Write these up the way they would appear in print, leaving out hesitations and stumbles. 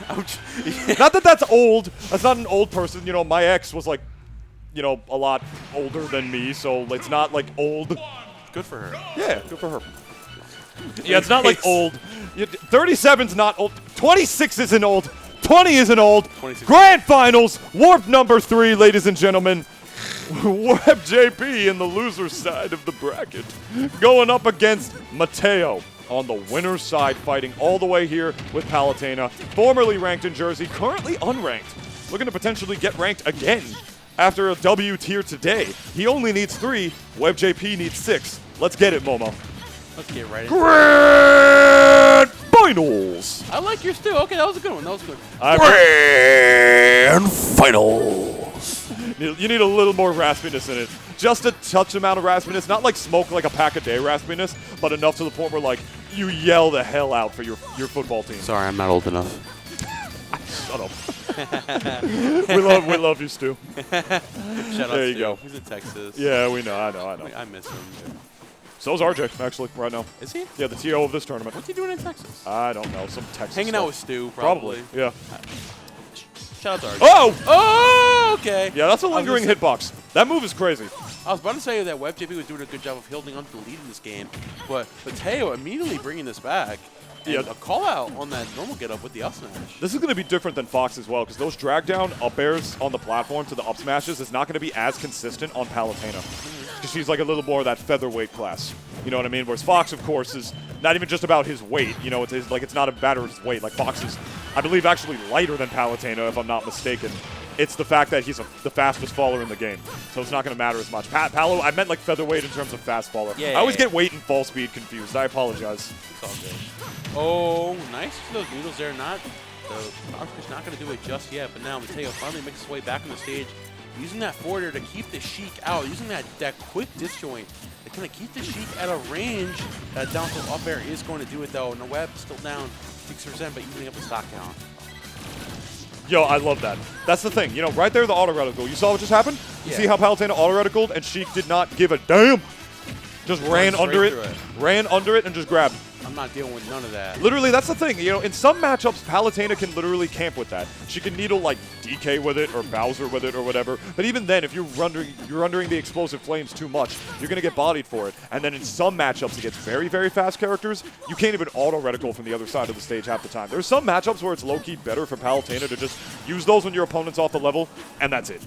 Ouch. Not that that's old. That's not an old person. You know, my ex was like, you know, a lot older than me, so it's not like old. Good for her. Yeah, good for her. Yeah, it's not like old. 37's not old. 26 isn't old. 20 isn't old. 26. Grand Finals, Warp number 3, ladies and gentlemen. WebbJP in the loser's side of the bracket, going up against Mateo on the winner's side, fighting all the way here with Palutena, formerly ranked in Jersey, currently unranked, looking to potentially get ranked again after a W tier today. He only needs 3, WebbJP needs 6. Let's get it, Momo. Let's get right into Grand Finals! I like yours too. Okay, that was a good one. That was good. Grand Finals! You need a little more raspiness in it. Just a touch amount of raspiness, not like smoke like a pack a day raspiness, but enough to the point where like you yell the hell out for your football team. Sorry, I'm not old enough. Shut up. we love you, Stu. Shout out There you Stu. go. He's in Texas. Yeah, we know. I know. I miss him. So's RJ, actually, right now. Is he? Yeah, the TO of this tournament. What's he doing in Texas? I don't know. Some Texas Hanging stuff. out with Stu, probably. Yeah. Shout out to RJ. Oh! Oh, okay. Yeah, that's a lingering hitbox. That move is crazy. I was about to say that WebbJP was doing a good job of holding on to the lead in this game, but Mateo immediately bringing this back. And a call out on that normal get up with the up smash. This is going to be different than Fox as well, because those drag down up airs on the platform to the up smashes is not going to be as consistent on Palutena. Because she's like a little more of that featherweight class. You know what I mean? Whereas Fox, of course, is not even just about his weight. You know, it's not a matter of his weight. Like Fox is, I believe, actually lighter than Palutena, if I'm not mistaken. It's the fact that he's the fastest faller in the game. So it's not going to matter as much. Palo, I meant like featherweight in terms of fast faller. Yeah, I always get weight and fall speed confused. I apologize. It's all good. Oh, nice for those noodles there. Not going to do it just yet, but now Mateo finally makes his way back on the stage, using that forwarder to keep the Sheik out, using that quick disjoint to kind of keep the Sheik at a range. That down tilt up air is going to do it though. And the Webb still down 6%, but using up the stock count. Yo, I love that. That's the thing. You know, right there, the auto reticle. You saw what just happened? You see how Palutena auto reticled and Sheik did not give a damn? Just ran under it, ran under it, and just grabbed. I'm not dealing with none of that. Literally, that's the thing. You know, in some matchups, Palutena can literally camp with that. She can needle like DK with it or Bowser with it or whatever. But even then, if you're undering the explosive flames too much, you're going to get bodied for it. And then in some matchups against very, very fast characters, you can't even auto reticle from the other side of the stage half the time. There's some matchups where it's low-key better for Palutena to just use those when your opponent's off the level, and that's it.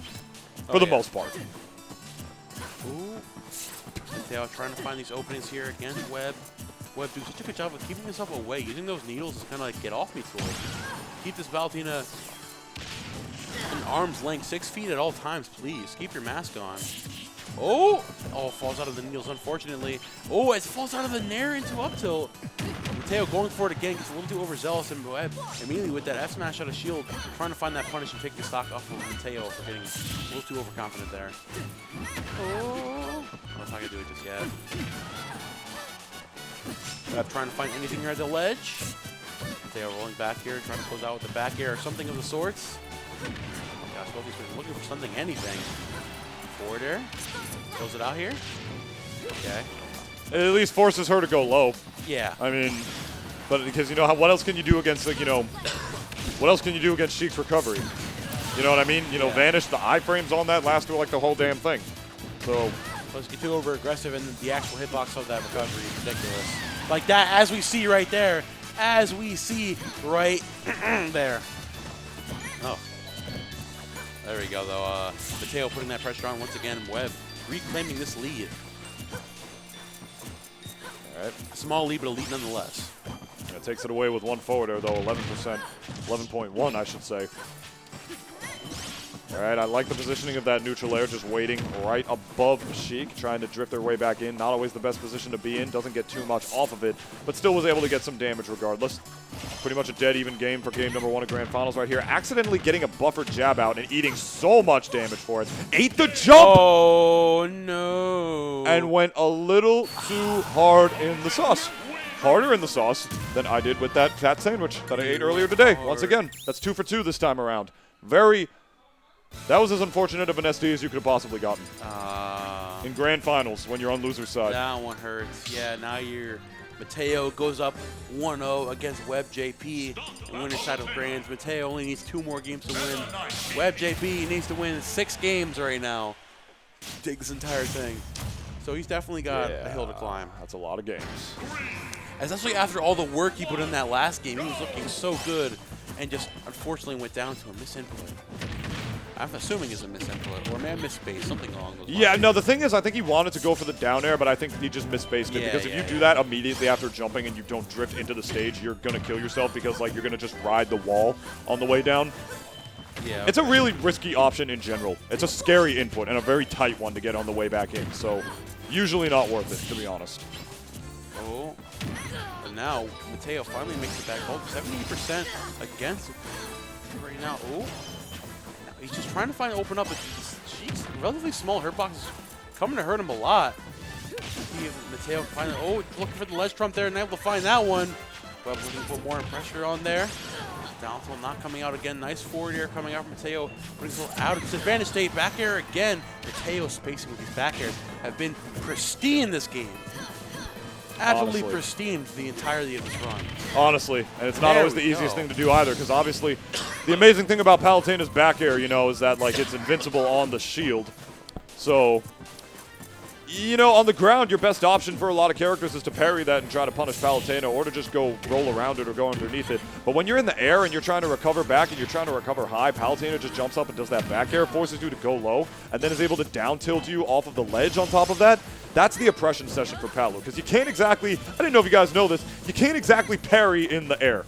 For the most part. Ooh. Mateo trying to find these openings here against Webb. Webb doing such a good job of keeping himself away, using those needles to kind of like get off me tool. Keep this Palutena an arm's length, 6 feet at all times, please. Keep your mask on. Oh! Oh, falls out of the needles, unfortunately. Oh, it falls out of the nair into up tilt. Mateo going for it again, gets a little too overzealous, and Webb immediately with that F smash out of shield, trying to find that punish and take the stock off of Mateo for getting a little too overconfident there. Oh! I'm not going to do it just yet. Trying to find anything here at the ledge. Mateo rolling back here, trying to close out with the back air or something of the sorts. Oh gosh, well, he's been looking for something, anything. Forward air. Close it out here. Okay. It at least forces her to go low. Yeah. I mean, but because you know what else can you do against like what else can you do against Sheik's recovery? You know what I mean? You know, vanish the iframes on that last through like the whole damn thing. So let's get too over aggressive, and the actual hitbox of that recovery is ridiculous. Like that, as we see right there. As we see right there. Oh. There we go, though. Mateo putting that pressure on once again. Webb reclaiming this lead. All right. A small lead, but a lead nonetheless. That takes it away with one forwarder, though, 11%. 11.1, I should say. All right, I like the positioning of that neutral air, just waiting right above Sheik, trying to drift their way back in. Not always the best position to be in, doesn't get too much off of it, but still was able to get some damage regardless. Pretty much a dead even game for game number 1 of Grand Finals right here. Accidentally getting a buffer jab out and eating so much damage for it. Ate the jump! Oh, no. And went a little too hard in the sauce. Harder in the sauce than I did with that fat sandwich that I ate earlier today. Once again, that's 2 for 2 this time around. That was as unfortunate of an SD as you could have possibly gotten. In Grand Finals when you're on loser's side. That one hurts. Yeah, now you're Mateo goes up 1-0 against WebbJP and winning side of Grands. Mateo only needs 2 more games to win. WebbJP needs to win 6 games right now to take this entire thing. So he's definitely got a hill to climb. That's a lot of games. Especially after all the work he put in that last game. He was looking so good and just unfortunately went down to a misinput. I'm assuming it's a misinput or man misspace, something along those lines. Yeah, no, the thing is I think he wanted to go for the down air, but I think he just misspaced it because if you do that immediately after jumping and you don't drift into the stage, you're going to kill yourself because like you're going to just ride the wall on the way down. Yeah. It's a really risky option in general. It's a scary input and a very tight one to get on the way back in, so usually not worth it, to be honest. Oh, and now Mateo finally makes it back home. 70% against right now. Oh, he's just trying to find open up. Sheik's relatively small. Her box is coming to hurt him a lot. See if Mateo finally, looking for the ledge trump there and able to find that one. Webb looking to put more pressure on there. Down tilt not coming out again. Nice forward air coming out from Mateo. Brings it out. It's advantage state. Back air again. Mateo's spacing with these back airs have been pristine this game. Absolutely pristine for the entirety of this run. Honestly, and it's not always the easiest thing to do either, because obviously the amazing thing about Palutena's back air, you know, is that like it's invincible on the shield. So, you know, on the ground, your best option for a lot of characters is to parry that and try to punish Palutena, or to just go roll around it or go underneath it. But when you're in the air and you're trying to recover back and you're trying to recover high, Palutena just jumps up and does that back air, forces you to go low, and then is able to down tilt you off of the ledge on top of that. That's the oppression session for Palu, because you can't exactly, I didn't know if you guys know this, you can't exactly parry in the air.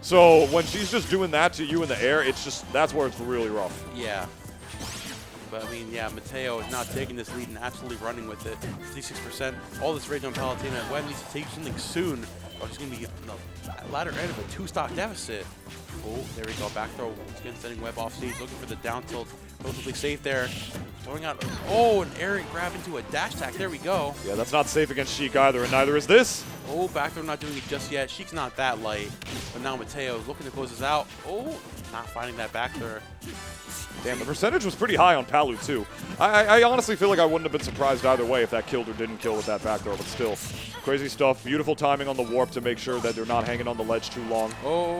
So when she's just doing that to you in the air, it's just, that's where it's really rough. Yeah. But I mean, yeah, Mateo is not taking this lead and absolutely running with it. 56%. All this rage on Palutena. Webb needs to take something soon, or she's going to be on the latter end of a 2-stock deficit. Oh, there we go. Back throw. Once again, sending Webb off stage, looking for the down tilt. Relatively safe there. Throwing out, an errant grab into a dash attack. There we go. Yeah, that's not safe against Sheik either, and neither is this. Oh, back throw not doing it just yet. Sheik's not that light. But now Mateo is looking to close this out. Oh, not finding that back throw. Damn, the percentage was pretty high on Palu, too. I honestly feel like I wouldn't have been surprised either way if that killed or didn't kill with that back throw, but still. Crazy stuff. Beautiful timing on the warp to make sure that they're not hanging on the ledge too long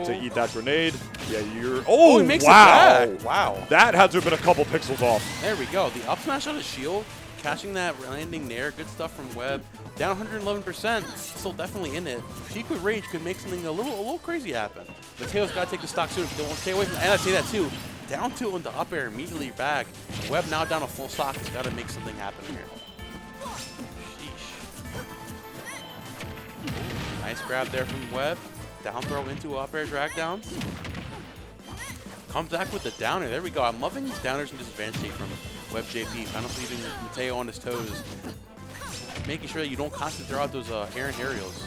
to eat that grenade. Yeah, you're... Oh, he makes wow. it back. Wow. That had to have been a couple pixels off. There we go. The up smash on his shield, catching that landing there. Good stuff from Webb. Down 111%. Still definitely in it. Sheik with rage could make something a little crazy happen. Mateo's got to take the stock soon if they won't stay away from it. And I say that too. Down tilt into up air, immediately back. Webb now down a full stock. He's got to make something happen here. Sheesh. Nice grab there from Webb. Down throw into up air drag down. Comes back with the downer. There we go. I'm loving these downers and disadvantage state from WebbJP. Kind of leaving Mateo on his toes. Making sure that you don't constantly throw out those errant aerials.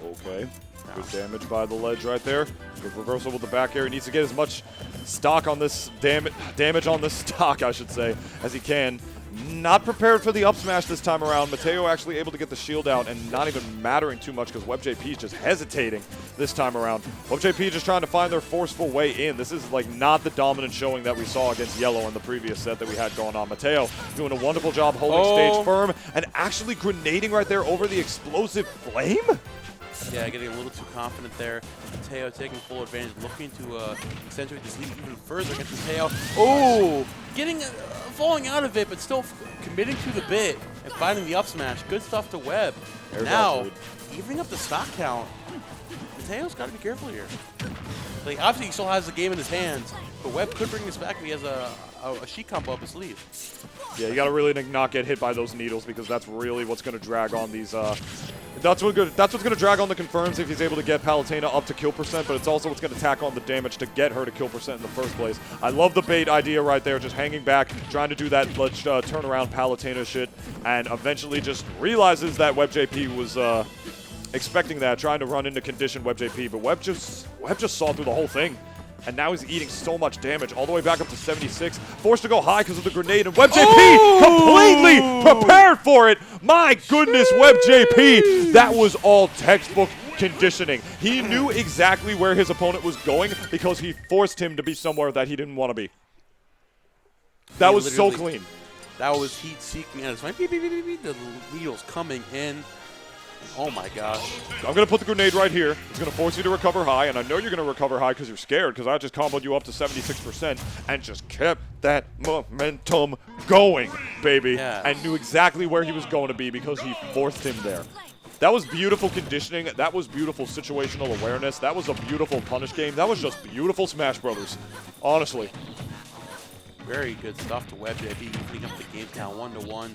Okay. Good damage by the ledge right there. Good reversal with the back air. He needs to get as much stock on this damage on this stock, I should say, as he can. Not prepared for the up smash this time around. Mateo actually able to get the shield out and not even mattering too much because WebbJP is just hesitating this time around. WebbJP just trying to find their forceful way in. This is like not the dominant showing that we saw against Yellow in the previous set that we had going on. Mateo doing a wonderful job holding stage firm and actually grenading right there over the explosive flame. Yeah, getting a little too confident there. Mateo taking full advantage, looking to accentuate this lead even further against Mateo. Oh, getting falling out of it, but still committing to the bit and finding the up smash. Good stuff to Webb. Now, evening up the stock count. Mateo's got to be careful here. Like, obviously, he still has the game in his hands, but Webb could bring this back if he has a Sheik combo up his sleeve. Yeah, you got to really not get hit by those needles because that's really what's going to drag on these. That's what's going to drag on the confirms if he's able to get Palutena up to kill percent, but it's also what's going to tack on the damage to get her to kill percent in the first place. I love the bait idea right there, just hanging back, trying to do that turnaround Palutena shit, and eventually just realizes that WebbJP was expecting that, trying to run into condition WebbJP, but Webb just saw through the whole thing. And now he's eating so much damage, all the way back up to 76. Forced to go high because of the grenade, and WebbJP completely prepared for it. My goodness, WebbJP, that was all textbook conditioning. He knew exactly where his opponent was going because he forced him to be somewhere that he didn't want to be. That was so clean. That was heat seeking at its point. The needles coming in. Oh my gosh. I'm going to put the grenade right here. It's going to force you to recover high, and I know you're going to recover high because you're scared, because I just comboed you up to 76% and just kept that momentum going, baby. Yes. And knew exactly where he was going to be because he forced him there. That was beautiful conditioning. That was beautiful situational awareness. That was a beautiful punish game. That was just beautiful Smash Brothers, honestly. Very good stuff to WebbJP, evening up the game count 1-1.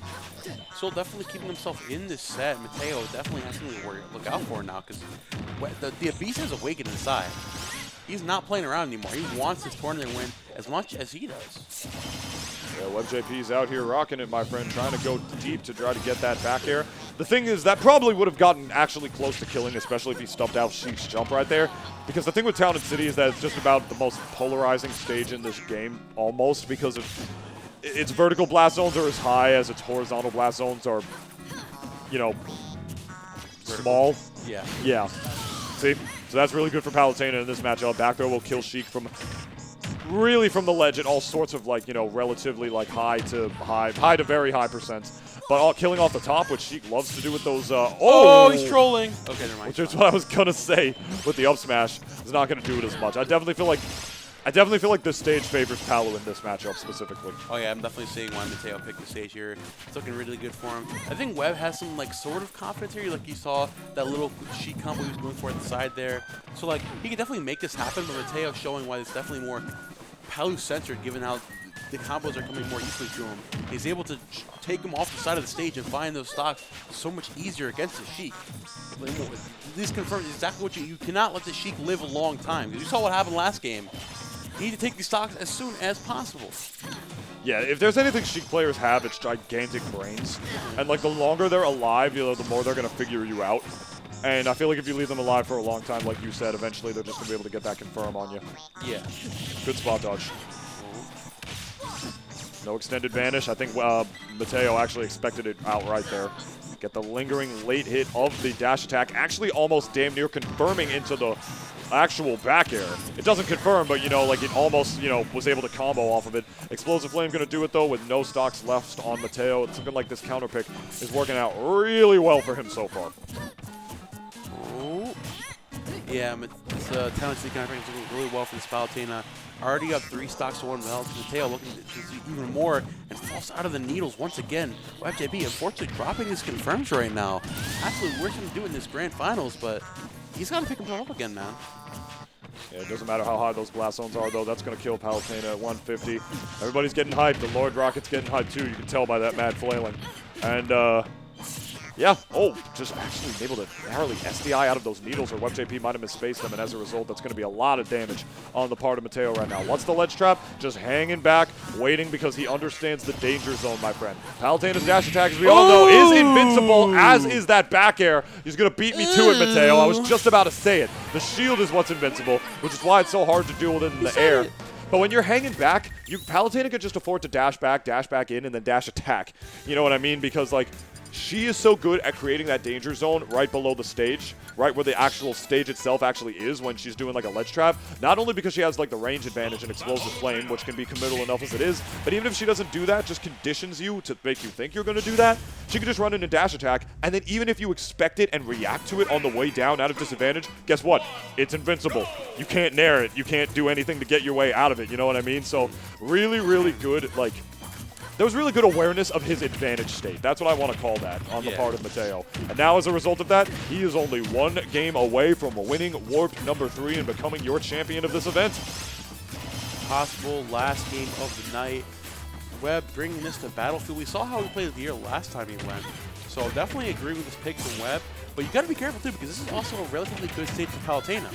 Still definitely keeping himself in this set. Mateo definitely has something to look out for now, because the Beast has awakened inside. He's not playing around anymore. He wants this tournament win as much as he does. Yeah, WebbJP's out here rocking it, my friend, trying to go deep to try to get that back air. The thing is, that probably would have gotten actually close to killing, especially if he stuffed out Sheik's jump right there. Because the thing with Town and City is that it's just about the most polarizing stage in this game, almost, because its vertical blast zones are as high as its horizontal blast zones are, you know, small. Yeah. Yeah. See? So that's really good for Palutena in this matchup. Back throw will kill Sheik from really from the ledge at all sorts of, like, you know, relatively like high to very high percents. But killing off the top, which Sheik loves to do with those. Oh, he's trolling. Okay, never mind. Which is what I was gonna say with the up smash. Is not gonna do it as much. I definitely feel like this stage favors Palu in this matchup specifically. Oh yeah, I'm definitely seeing why Mateo picked the stage here. It's looking really good for him. I think Webb has some like sort of confidence here. Like you saw that little Sheik combo he was going for at the side there. So like he can definitely make this happen. But Mateo showing why it's definitely more Palu centered, given how the combos are coming more easily to him. He's able to take him off the side of the stage and find those stocks so much easier against the Sheik. This confirms exactly what you cannot let the Sheik live a long time. Because you saw what happened last game. You need to take these stocks as soon as possible. Yeah, if there's anything Sheik players have, it's gigantic brains. And like the longer they're alive, you know, the more they're gonna figure you out. And I feel like if you leave them alive for a long time, like you said, eventually they're just gonna be able to get that confirm on you. Yeah. Good spot dodge. No extended vanish. I think Mateo actually expected it outright there. Get the lingering late hit of the dash attack. Actually almost damn near confirming into the actual back air. It doesn't confirm, but, you know, like it almost, you know, was able to combo off of it. Explosive Flame going to do it, though, with no stocks left on Mateo. It's looking like this counter pick is working out really well for him so far. Oh. Yeah, this talented counter pick is looking really well for this Palutena. Already up 3 stocks to 1 health. Mateo looking to see even more and falls out of the needles once again. WebbJP unfortunately dropping his confirms right now. Absolutely worst thing to do in this grand finals, but he's got to pick himself up again, man. Yeah, it doesn't matter how high those blast zones are, though. That's going to kill Palutena at 150. Everybody's getting hyped. The Lord Rocket's getting hyped, too. You can tell by that mad flailing. And, yeah. Oh, just actually able to narrowly SDI out of those needles, or WebbJP might have misspaced them, and as a result, that's going to be a lot of damage on the part of Mateo right now. What's the ledge trap? Just hanging back, waiting because he understands the danger zone, my friend. Palutena's dash attack, as we all know, is invincible, as is that back air. He's going to beat me to it, Mateo. I was just about to say it. The shield is what's invincible, which is why it's so hard to deal with it in the air. But when you're hanging back, Palutena could just afford to dash back in, and then dash attack. You know what I mean? Because, like, she is so good at creating that danger zone right below the stage, right where the actual stage itself actually is when she's doing like a ledge trap. Not only because she has like the range advantage and explosive flame, which can be committal enough as it is, but even if she doesn't do that, just conditions you to make you think you're going to do that, she can just run into dash attack, and then even if you expect it and react to it on the way down out of disadvantage, guess what? It's invincible. You can't nair it. You can't do anything to get your way out of it. You know what I mean? So really, really good, like, there was really good awareness of his advantage state. That's what I want to call that on the part of Mateo. And now as a result of that, he is only 1 game away from winning Warped number 3 and becoming your champion of this event. Possible last game of the night. Webb bringing this to Battlefield. We saw how he played the year last time he went. So definitely agree with this pick from Webb. But you got to be careful too, because this is also a relatively good stage for Palutena.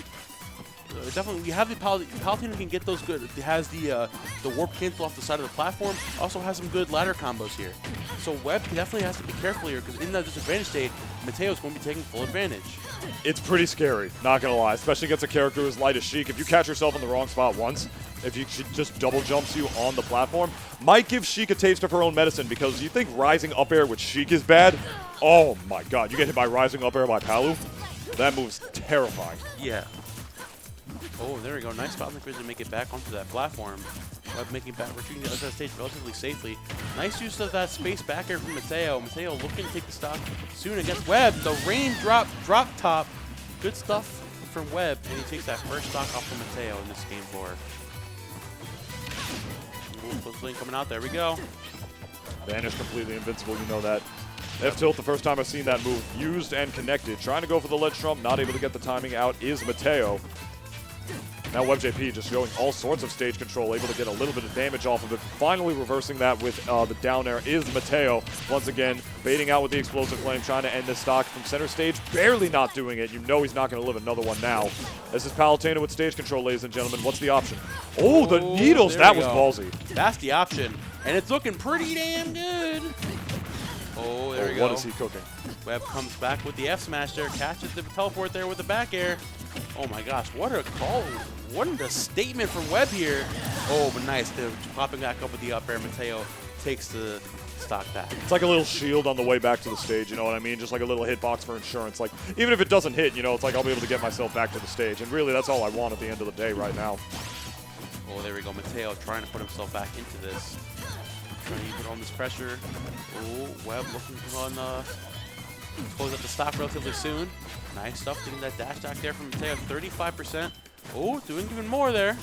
Definitely, we have the Palutena can get those good. It has the warp cancel off the side of the platform. Also has some good ladder combos here. So Webb definitely has to be careful here, because in that disadvantage state, Mateo's going to be taking full advantage. It's pretty scary, not gonna lie, especially against a character as light as Sheik. If you catch yourself in the wrong spot once, if she just double jumps you on the platform, might give Sheik a taste of her own medicine, because you think rising up air with Sheik is bad? Oh my god, you get hit by rising up air by Palu? That move's terrifying. Yeah. Oh, there we go. Nice spot in the to make it back onto that platform. Webb making back, retreating to the other side of the stage relatively safely. Nice use of that space back air from Mateo. Mateo looking to take the stock soon against Webb. The raindrop drop top. Good stuff from Webb, and he takes that first stock off from Mateo in this game 4. Ooh, close lane coming out. There we go. Vanish completely invincible, you know that. F-tilt, the first time I've seen that move used and connected. Trying to go for the ledge trump, not able to get the timing out is Mateo. Now WebbJP just showing all sorts of stage control, able to get a little bit of damage off of it. Finally reversing that with the down air is Mateo. Once again, baiting out with the explosive flame, trying to end this stock from center stage. Barely not doing it. You know he's not going to live another one now. This is Palutena with stage control, ladies and gentlemen. What's the option? Oh, the needles. That was ballsy. That's the option. And it's looking pretty damn good. Oh, there we go. What is he cooking? Webb comes back with the F smash there, catches the teleport there with the back air. Oh my gosh, what a call. What a statement from Webb here. Oh, but nice. They're popping back up with the up air. Mateo takes the stock back. It's like a little shield on the way back to the stage, you know what I mean? Just like a little hitbox for insurance. Like, even if it doesn't hit, you know, it's like I'll be able to get myself back to the stage. And really, that's all I want at the end of the day right now. Oh, there we go. Mateo trying to put himself back into this. Trying to put on this pressure. Oh, Webb looking to close up the stock relatively soon. Nice stuff, getting that dash attack there from Mateo, 35%. Oh, doing even more there.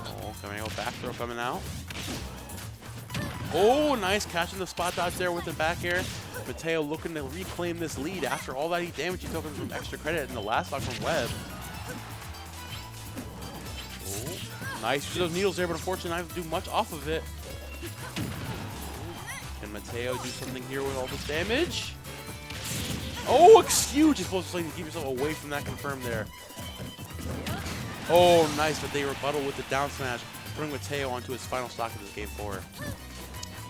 Oh, coming out, back throw coming out. Oh, nice catching the spot dodge there with the back air. Mateo looking to reclaim this lead after all that damage he took from extra credit in the last stock from Webb. Oh, nice use of those needles there, but unfortunately not able to do much off of it. Can Mateo do something here with all this damage? Oh, huge explosive lane to keep yourself away from that confirm there. Oh, nice, but they rebuttal with the down smash, putting Mateo onto his final stock of this game 4.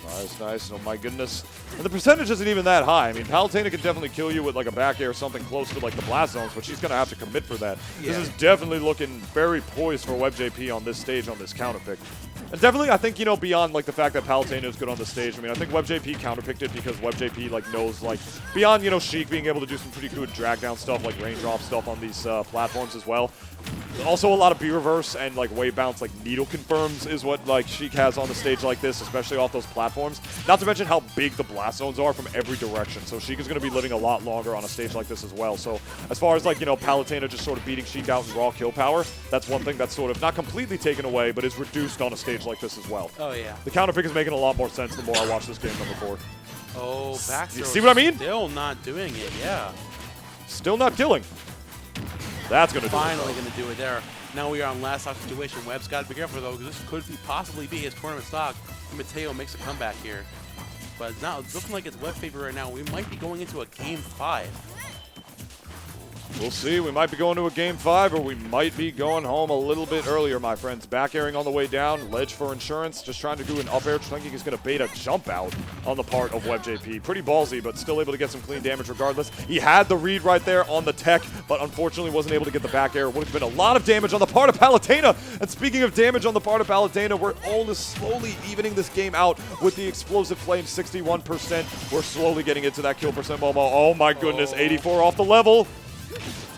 Nice, nice. Oh my goodness. And the percentage isn't even that high. I mean, Palutena can definitely kill you with like a back air or something close to like the blast zones, but she's going to have to commit for that. Yeah. This is definitely looking very poised for WebbJP on this stage on this counter pick. And definitely, I think, you know, beyond like the fact that Palutena is good on the stage, I mean, I think WebbJP counterpicked it because WebbJP like knows like beyond, you know, Sheik being able to do some pretty good drag down stuff like raindrop stuff on these platforms as well. Also, a lot of B-reverse and like wave bounce, like needle confirms is what like Sheik has on the stage like this, especially off those platforms. Not to mention how big the blast zones are from every direction. So Sheik is going to be living a lot longer on a stage like this as well. So as far as like, you know, Palutena just sort of beating Sheik out in raw kill power, that's one thing that's sort of not completely taken away, but is reduced on a stage like this as well. Oh yeah. The counter pick is making a lot more sense the more I watch this game number 4. Oh, back throw. You see what I mean? Still not doing it, yeah. Still not killing. That's going to do it. Finally going to do it there. Now we are on last stock situation. Webb's got to be careful though, because this could possibly be his tournament stock. Mateo makes a comeback here. But it's not looking like it's Webb favor right now. We might be going into a game 5. We'll see. We might be going to a game 5, or we might be going home a little bit earlier, my friends. Back airing on the way down, ledge for insurance, just trying to do an up air, thinking he's going to bait a jump out on the part of WebbJP. Pretty ballsy, but still able to get some clean damage regardless. He had the read right there on the tech, but unfortunately wasn't able to get the back air. Would have been a lot of damage on the part of Palutena. And speaking of damage on the part of Palutena, we're only slowly evening this game out with the explosive flame, 61%. We're slowly getting into that kill percent ball. Oh my goodness, 84 off the level.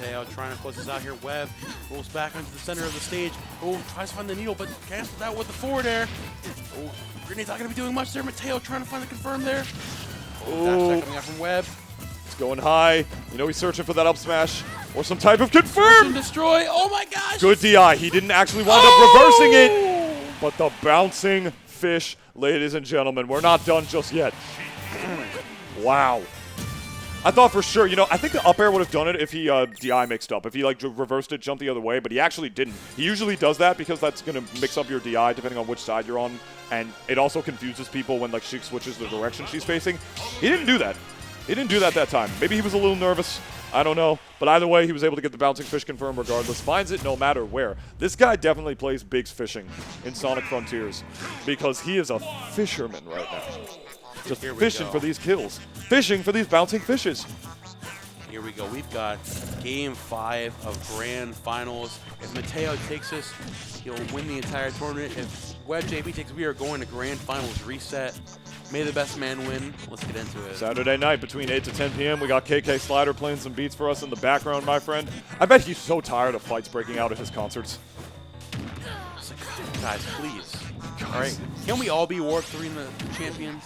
Mateo trying to close this out here. Webb rolls back into the center of the stage. Oh, tries to find the needle, but cancels out with the forward air. Oh, Grenade's not going to be doing much there. Mateo trying to find the confirm there. Oh, dash attack coming out from Webb. It's going high. You know he's searching for that up smash or some type of confirm. Destroy. Oh my gosh. Good DI. He didn't actually wind up reversing it. But the bouncing fish, ladies and gentlemen, we're not done just yet. Wow. I thought for sure, you know, I think the up air would have done it if he DI mixed up. If he like reversed it, jumped the other way, but he actually didn't. He usually does that because that's going to mix up your DI depending on which side you're on. And it also confuses people when like Sheik switches the direction she's facing. He didn't do that. He didn't do that time. Maybe he was a little nervous. I don't know. But either way, he was able to get the bouncing fish confirmed regardless. Finds it no matter where. This guy definitely plays Biggs fishing in Sonic Frontiers because he is a fisherman right now. Just fishing for these kills. Fishing for these bouncing fishes. Here we go. We've got game 5 of grand finals. If Mateo takes this, he'll win the entire tournament. If WebbJP takes, we are going to grand finals reset. May the best man win. Let's get into it. Saturday night between 8 to 10 p.m. We got KK Slider playing some beats for us in the background, my friend. I bet he's so tired of fights breaking out at his concerts. Guys, please. All right, can we all be Warp 3 in the champions?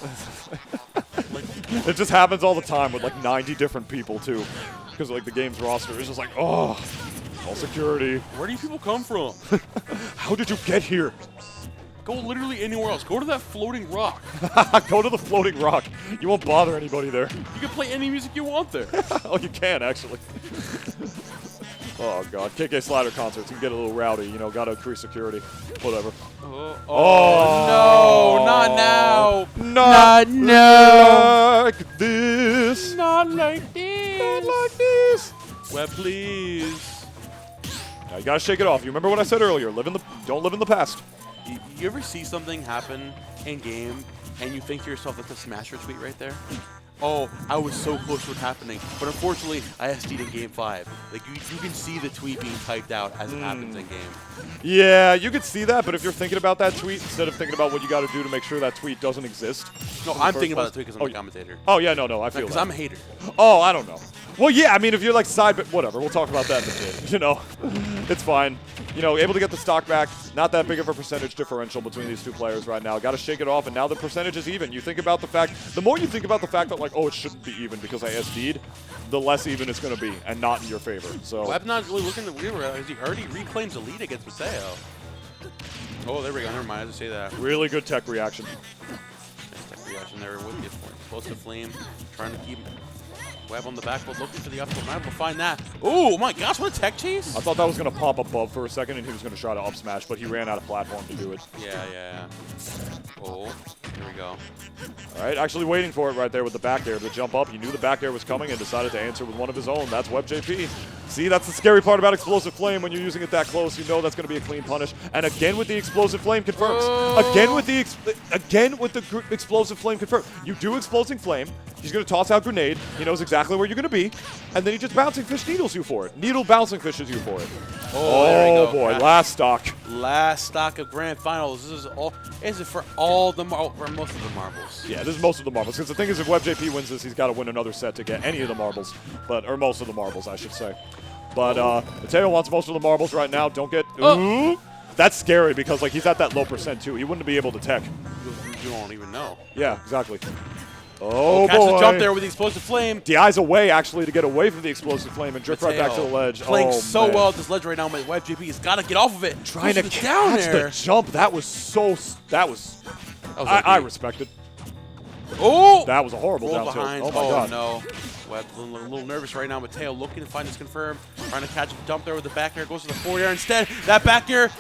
Like, it just happens all the time with like 90 different people too, because like the game's roster is just like, oh, all security. where do you people come from? How did you get here? Go literally anywhere else. Go to that floating rock. Go to the floating rock. You won't bother anybody there. You can play any music you want there. Oh, you can actually. Oh god, KK Slider concerts can get a little rowdy. You know, gotta increase security. Whatever. Oh, no, not now. Not now. like this. Not like this. Not like this. Webb, please. Now you gotta shake it off. You remember what I said earlier? Don't live in the past. You ever see something happen in game and you think to yourself, that's a smasher tweet right there? Oh, I was so close to it happening, but unfortunately, I SD'd in game 5. Like, you can see the tweet being typed out as it happens in game. Yeah, you could see that, but if you're thinking about that tweet instead of thinking about what you got to do to make sure that tweet doesn't exist. No, I'm thinking about the tweet because I'm the commentator. Oh, yeah, no, I feel that. Because I'm a hater. Oh, I don't know. Well, yeah, I mean, if you're like whatever, we'll talk about that in a bit. You know, it's fine. You know, able to get the stock back. Not that big of a percentage differential between these two players right now. Got to shake it off, and now the percentage is even. You think about the fact, the more you think about the fact that like, oh, it shouldn't be even because I SD'd, the less even it's going to be, and not in your favor. So Webb not really looking to weird as he already reclaims the lead against Mateo. Oh, there we go. Never mind. I just say that. Really good tech reaction. Nice tech reaction there with the explosive flame, trying to keep Webb on the back foot, looking for the up tilt. Not able to find that. Oh my gosh, what a tech chase! I thought that was going to pop above for a second, and he was going to try to up smash, but he ran out of platform to do it. Yeah. Oh, here we go. All right, actually waiting for it right there with the back air to jump up. He knew the back air was coming and decided to answer with one of his own. That's WebbJP. See, that's the scary part about Explosive Flame. When you're using it that close, you know that's going to be a clean punish. And again with the Explosive Flame confirms. Again with the Explosive Flame confirmed. You do Explosive Flame. He's going to toss out Grenade. He knows exactly where you're going to be. And then he just Bouncing Fish needles you for it. Needle Bouncing Fishes you for it. Oh, there we go. Boy, last stock. Last stock of Grand Finals. This is for all the for most of the marbles. Yeah, this is most of the marbles. Because the thing is, if WebbJP wins this, he's got to win another set to get any of the marbles. Or most of the marbles, I should say. But Mateo wants most of the marbles right now. Don't get... Ooh. That's scary because like he's at that low percent too. He wouldn't be able to tech. You don't even know. Yeah, exactly. Oh, catch boy. the jump there with the Explosive Flame. DI's away, actually, to get away from the Explosive Flame and drift right back to the ledge. Playing so well at this ledge right now, but WebbJP has got to get off of it. Trying to catch the jump. That was so... I respect it. Oh! That was a horrible down tilt. Behind. Oh, my God. No. Webb's a little nervous right now. Mateo looking to find this confirmed. Trying to catch the jump there with the back air. Goes to the forward air instead. That back air...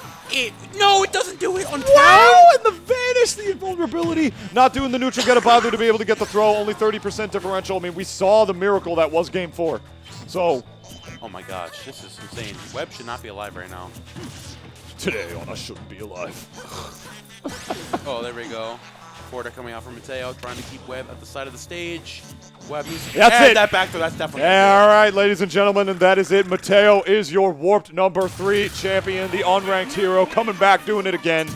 No, it doesn't do it on time. Wow, and the vanish, the invulnerability. Not doing the neutral get a bother to be able to get the throw. Only 30% differential. I mean, we saw the miracle that was game 4. So... Oh, my gosh. This is insane. Webb should not be alive right now. Today on I Shouldn't Be Alive. Oh, there we go. Quarter coming out from Mateo, trying to keep Webb at the side of the stage. Webb needs to add that back throw. That's definitely all right, ladies and gentlemen, and that is it. Mateo is your Warped #3 champion, the unranked hero, coming back, doing it again.